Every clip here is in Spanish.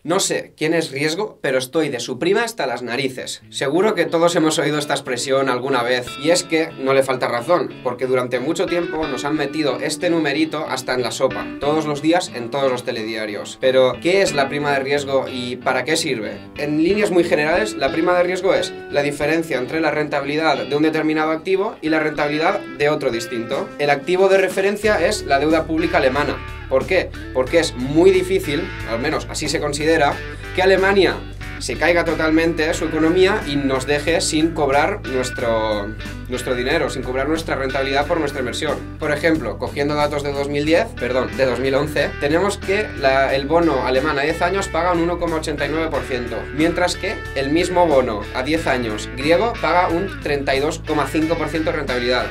No sé quién es riesgo, pero estoy de su prima hasta las narices. Seguro que todos hemos oído esta expresión alguna vez, y es que no le falta razón, porque durante mucho tiempo nos han metido este numerito hasta en la sopa, todos los días en todos los telediarios. Pero, ¿qué es la prima de riesgo y para qué sirve? En líneas muy generales, la prima de riesgo es la diferencia entre la rentabilidad de un determinado activo y la rentabilidad de otro distinto. El activo de referencia es la deuda pública alemana. ¿Por qué? Porque es muy difícil, al menos así se considera, que Alemania se caiga totalmente su economía y nos deje sin cobrar nuestro dinero, sin cobrar nuestra rentabilidad por nuestra inversión. Por ejemplo, cogiendo datos de 2011, tenemos que el bono alemán a 10 años paga un 1,89%, mientras que el mismo bono a 10 años griego paga un 32,5% de rentabilidad.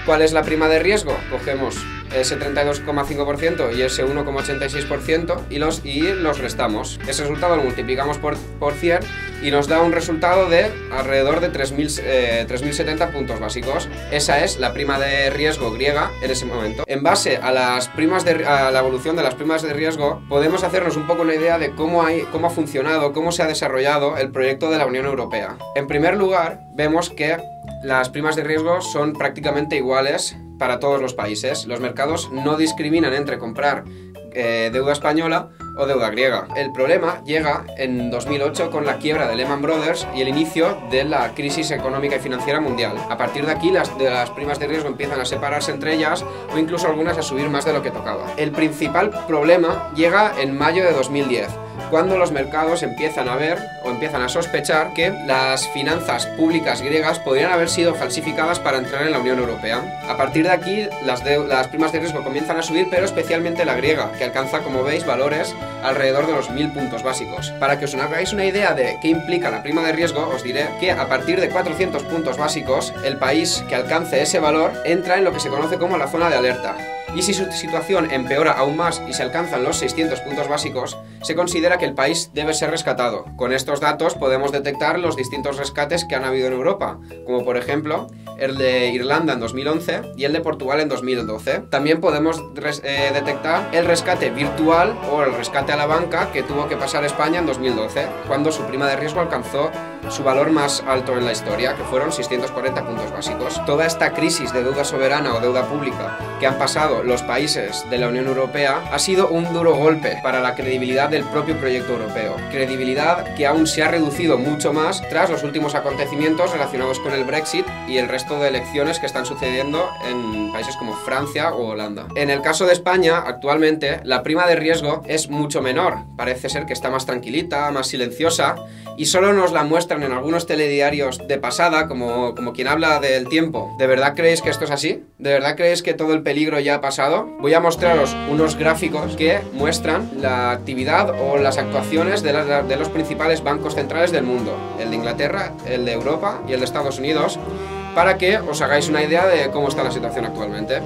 ¿Cuál es la prima de riesgo? Cogemos ese 32,5% y ese 1,86% y los restamos. Ese resultado lo multiplicamos por 100 y nos da un resultado de alrededor de 3.070 puntos básicos. Esa es la prima de riesgo griega en ese momento. En base a la evolución de las primas de riesgo, podemos hacernos un poco una idea de cómo ha funcionado, cómo se ha desarrollado el proyecto de la Unión Europea. En primer lugar, vemos que las primas de riesgo son prácticamente iguales para todos los países. Los mercados no discriminan entre comprar deuda española o deuda griega. El problema llega en 2008 con la quiebra de Lehman Brothers y el inicio de la crisis económica y financiera mundial. A partir de aquí las primas de riesgo empiezan a separarse entre ellas o incluso algunas a subir más de lo que tocaba. El principal problema llega en mayo de 2010, cuando los mercados empiezan a ver o empiezan a sospechar que las finanzas públicas griegas podrían haber sido falsificadas para entrar en la Unión Europea. A partir de aquí las primas de riesgo comienzan a subir, pero especialmente la griega, que alcanza, como veis, valores alrededor de los 1000 puntos básicos. Para que os hagáis una idea de qué implica la prima de riesgo, os diré que a partir de 400 puntos básicos, el país que alcance ese valor entra en lo que se conoce como la zona de alerta. Y si su situación empeora aún más y se alcanzan los 600 puntos básicos, se considera que el país debe ser rescatado. Con estos datos podemos detectar los distintos rescates que han habido en Europa, como por ejemplo el de Irlanda en 2011 y el de Portugal en 2012. También podemos detectar el rescate virtual o el rescate a la banca que tuvo que pasar España en 2012, cuando su prima de riesgo alcanzó su valor más alto en la historia, que fueron 640 puntos básicos. Toda esta crisis de deuda soberana o deuda pública que han pasado los países de la Unión Europea ha sido un duro golpe para la credibilidad del propio proyecto europeo. Credibilidad que aún se ha reducido mucho más tras los últimos acontecimientos relacionados con el Brexit y el resto de elecciones que están sucediendo en países como Francia o Holanda. En el caso de España, actualmente, la prima de riesgo es mucho menor. Parece ser que está más tranquilita, más silenciosa, y solo nos la muestran en algunos telediarios de pasada, como quien habla del tiempo. ¿De verdad creéis que esto es así? ¿De verdad creéis que todo el peligro ya ha pasado? Voy a mostraros unos gráficos que muestran la actividad o las actuaciones de los principales bancos centrales del mundo, el de Inglaterra, el de Europa y el de Estados Unidos, para que os hagáis una idea de cómo está la situación actualmente.